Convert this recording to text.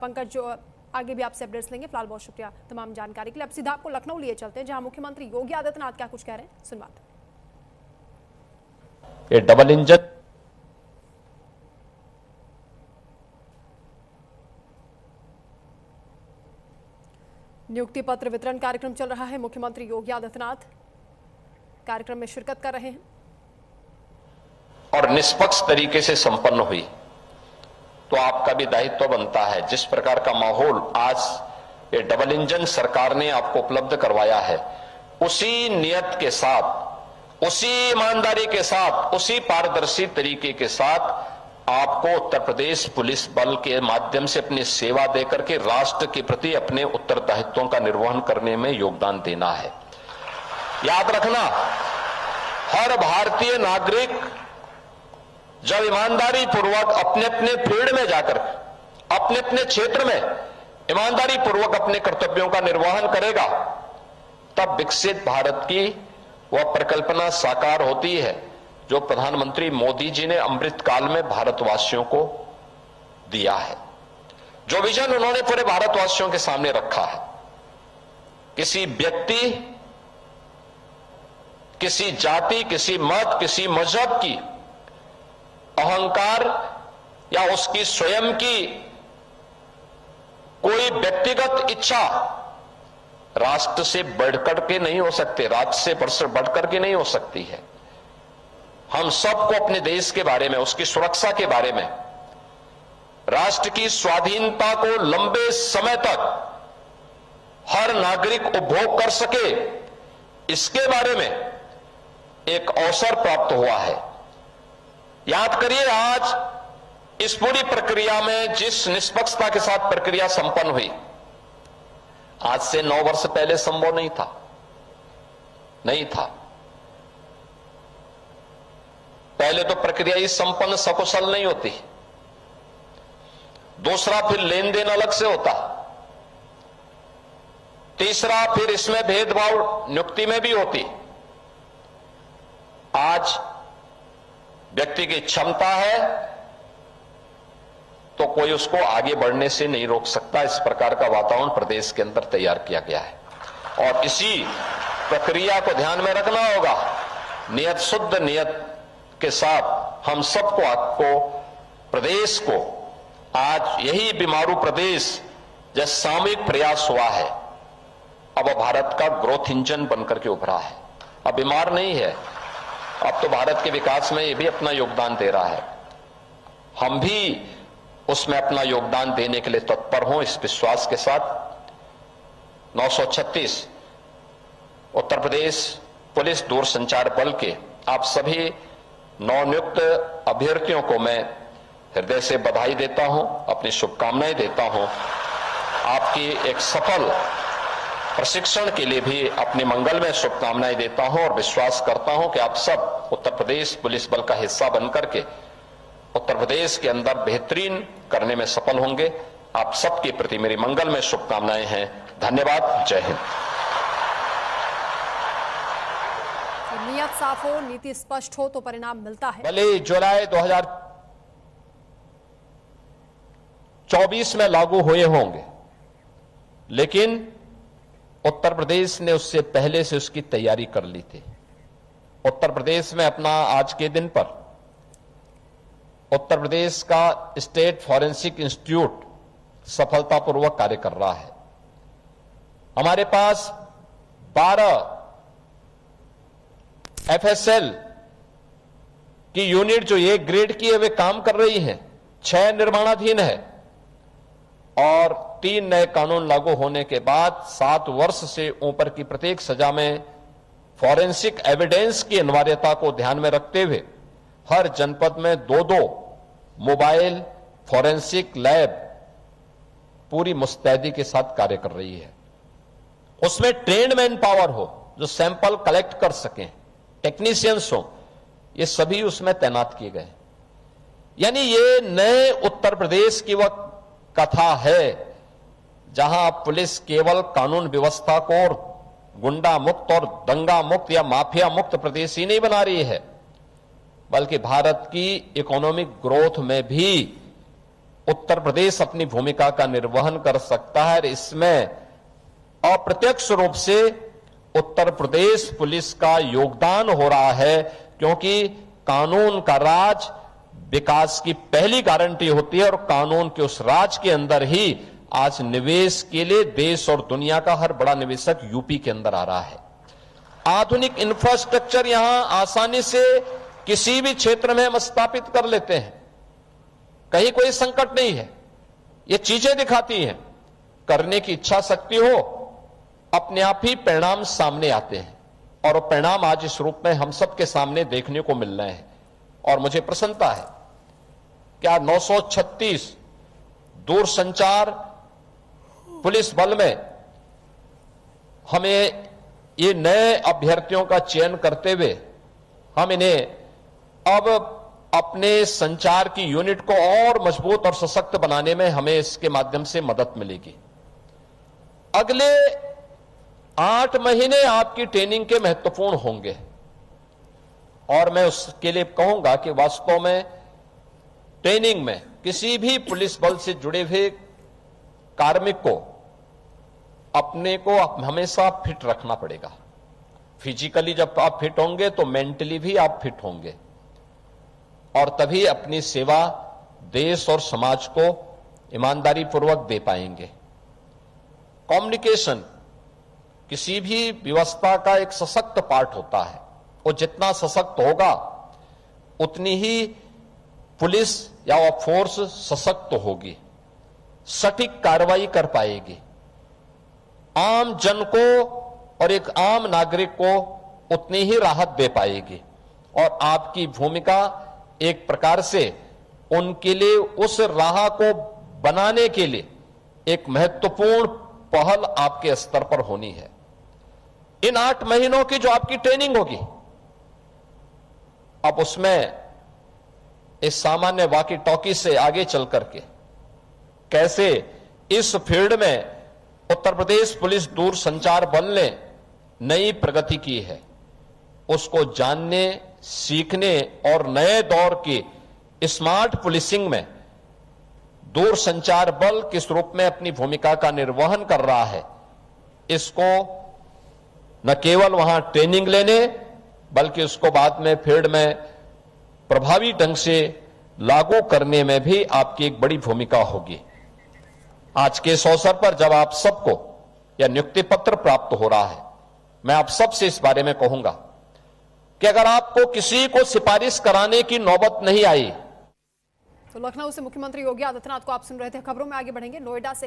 पंकज, जो आगे भी आपसे अपडेट्स लेंगे। फिलहाल बहुत शुक्रिया तमाम जानकारी के लिए। अब सीधा आपको लखनऊ लिए चलते हैं, जहां मुख्यमंत्री योगी आदित्यनाथ क्या कुछ कह रहे हैं, सुनवाते। ये डबल इंजन नियुक्ति पत्र वितरण कार्यक्रम चल रहा है। मुख्यमंत्री योगी आदित्यनाथ कार्यक्रम में शिरकत कर रहे हैं और निष्पक्ष तरीके से संपन्न हुई तो आपका भी दायित्व बनता है। जिस प्रकार का माहौल आज ये डबल इंजन सरकार ने आपको उपलब्ध करवाया है, उसी नियत के साथ, उसी ईमानदारी के साथ, उसी पारदर्शी तरीके के साथ आपको उत्तर प्रदेश पुलिस बल के माध्यम से अपनी सेवा देकर के राष्ट्र के प्रति अपने उत्तरदायित्वों का निर्वहन करने में योगदान देना है। याद रखना, हर भारतीय नागरिक जब ईमानदारी पूर्वक अपने अपने फील्ड में जाकर, अपने अपने क्षेत्र में ईमानदारी पूर्वक अपने कर्तव्यों का निर्वहन करेगा, तब विकसित भारत की वह परिकल्पना साकार होती है जो प्रधानमंत्री मोदी जी ने अमृत काल में भारतवासियों को दिया है। जो विजन उन्होंने पूरे भारतवासियों के सामने रखा है, किसी व्यक्ति, किसी जाति, किसी मत, किसी मजहब की अहंकार या उसकी स्वयं की कोई व्यक्तिगत इच्छा राष्ट्र से बढ़कर के नहीं हो सकते, राज्य से बढ़कर के नहीं हो सकती है। हम सबको अपने देश के बारे में, उसकी सुरक्षा के बारे में, राष्ट्र की स्वाधीनता को लंबे समय तक हर नागरिक उपभोग कर सके, इसके बारे में एक अवसर प्राप्त हुआ है। याद करिए, आज इस पूरी प्रक्रिया में जिस निष्पक्षता के साथ प्रक्रिया संपन्न हुई, आज से 9 वर्ष पहले संभव नहीं था। पहले तो प्रक्रिया ही संपन्न सकुशल नहीं होती। दूसरा, फिर लेन देन अलग से होता। तीसरा, फिर इसमें भेदभाव नियुक्ति में भी होती। आज व्यक्ति की क्षमता है तो कोई उसको आगे बढ़ने से नहीं रोक सकता। इस प्रकार का वातावरण प्रदेश के अंदर तैयार किया गया है और इसी प्रक्रिया को ध्यान में रखना होगा। नियत, शुद्ध नियत के साथ हम सबको, आपको, प्रदेश को, आज यही बीमारू प्रदेश जैसे सामूहिक प्रयास हुआ है, अब भारत का ग्रोथ इंजन बनकर के उभरा है। अब बीमार नहीं है, अब तो भारत के विकास में ये भी अपना योगदान दे रहा है। हम भी उसमें अपना योगदान देने के लिए तत्पर हों, इस विश्वास के साथ 936 उत्तर प्रदेश पुलिस दूरसंचार बल के आप सभी नवनियुक्त अभ्यर्थियों को मैं हृदय से बधाई देता हूं, अपनी शुभकामनाएं देता हूं। आपकी एक सफल प्रशिक्षण के लिए भी अपनी मंगल में शुभकामनाएं देता हूं और विश्वास करता हूं कि आप सब उत्तर प्रदेश पुलिस बल का हिस्सा बनकर के उत्तर प्रदेश के अंदर बेहतरीन करने में सफल होंगे। आप सबके प्रति मेरी मंगल में शुभकामनाएं हैं। धन्यवाद। जय हिंद। नियत साफ हो, नीति स्पष्ट हो तो परिणाम मिलता है। भले जुलाई 2024 में लागू हुए होंगे, लेकिन उत्तर प्रदेश ने उससे पहले से उसकी तैयारी कर ली थी। उत्तर प्रदेश में अपना आज के दिन पर उत्तर प्रदेश का स्टेट फॉरेंसिक इंस्टीट्यूट सफलतापूर्वक कार्य कर रहा है। हमारे पास 12 एफएसएल की यूनिट जो एक ग्रेड की है वे काम कर रही हैं, 6 निर्माणाधीन है और 3 नए कानून लागू होने के बाद 7 वर्ष से ऊपर की प्रत्येक सजा में फॉरेंसिक एविडेंस की अनिवार्यता को ध्यान में रखते हुए हर जनपद में 2-2 मोबाइल फॉरेंसिक लैब पूरी मुस्तैदी के साथ कार्य कर रही है। उसमें ट्रेन्ड मैन पावर हो जो सैंपल कलेक्ट कर सकें, टेक्नीशियंस हो, ये सभी उसमें तैनात किए गए। यानी ये नए उत्तर प्रदेश की वह कथा है जहां पुलिस केवल कानून व्यवस्था को और गुंडा मुक्त और दंगा मुक्त या माफिया मुक्त प्रदेश ही नहीं बना रही है, बल्कि भारत की इकोनॉमिक ग्रोथ में भी उत्तर प्रदेश अपनी भूमिका का निर्वहन कर सकता है। इसमें अप्रत्यक्ष रूप से उत्तर प्रदेश पुलिस का योगदान हो रहा है, क्योंकि कानून का राज विकास की पहली गारंटी होती है और कानून के उस राज के अंदर ही आज निवेश के लिए देश और दुनिया का हर बड़ा निवेशक यूपी के अंदर आ रहा है। आधुनिक इंफ्रास्ट्रक्चर यहां आसानी से किसी भी क्षेत्र में हम स्थापित कर लेते हैं, कहीं कोई संकट नहीं है। ये चीजें दिखाती हैं, करने की इच्छा शक्ति हो, अपने आप ही परिणाम सामने आते हैं और वो परिणाम आज इस रूप में हम सबके सामने देखने को मिल रहे हैं। और मुझे प्रसन्नता है कि आज 936 दूरसंचार पुलिस बल में हमें ये नए अभ्यर्थियों का चयन करते हुए हम इन्हें अब अपने संचार की यूनिट को और मजबूत और सशक्त बनाने में हमें इसके माध्यम से मदद मिलेगी। अगले 8 महीने आपकी ट्रेनिंग के महत्वपूर्ण होंगे और मैं उसके लिए कहूंगा कि वास्तव में ट्रेनिंग में किसी भी पुलिस बल से जुड़े हुए कार्मिक को अपने को हमेशा फिट रखना पड़ेगा। फिजिकली जब आप फिट होंगे तो मेंटली भी आप फिट होंगे और तभी अपनी सेवा देश और समाज को ईमानदारी पूर्वक दे पाएंगे। कम्युनिकेशन किसी भी व्यवस्था का एक सशक्त पार्ट होता है, वो जितना सशक्त होगा उतनी ही पुलिस या वो फोर्स सशक्त होगी, सटीक कार्रवाई कर पाएगी, आम जन को और एक आम नागरिक को उतनी ही राहत दे पाएगी और आपकी भूमिका एक प्रकार से उनके लिए उस राह को बनाने के लिए एक महत्वपूर्ण पहल आपके स्तर पर होनी है। इन 8 महीनों की जो आपकी ट्रेनिंग होगी, अब उसमें इस सामान्य वॉकी टॉकी से आगे चल करके कैसे इस फील्ड में उत्तर प्रदेश पुलिस दूरसंचार बल ने नई प्रगति की है, उसको जानने, सीखने और नए दौर की स्मार्ट पुलिसिंग में दूरसंचार बल किस रूप में अपनी भूमिका का निर्वहन कर रहा है, इसको न केवल वहां ट्रेनिंग लेने बल्कि उसको बाद में फील्ड में प्रभावी ढंग से लागू करने में भी आपकी एक बड़ी भूमिका होगी। आज के इस अवसर पर जब आप सबको यह नियुक्ति पत्र प्राप्त हो रहा है, मैं आप सबसे इस बारे में कहूंगा कि अगर आपको किसी को सिफारिश कराने की नौबत नहीं आई। तो लखनऊ से मुख्यमंत्री योगी आदित्यनाथ को आप सुन रहे थे। खबरों में आगे बढ़ेंगे। नोएडा से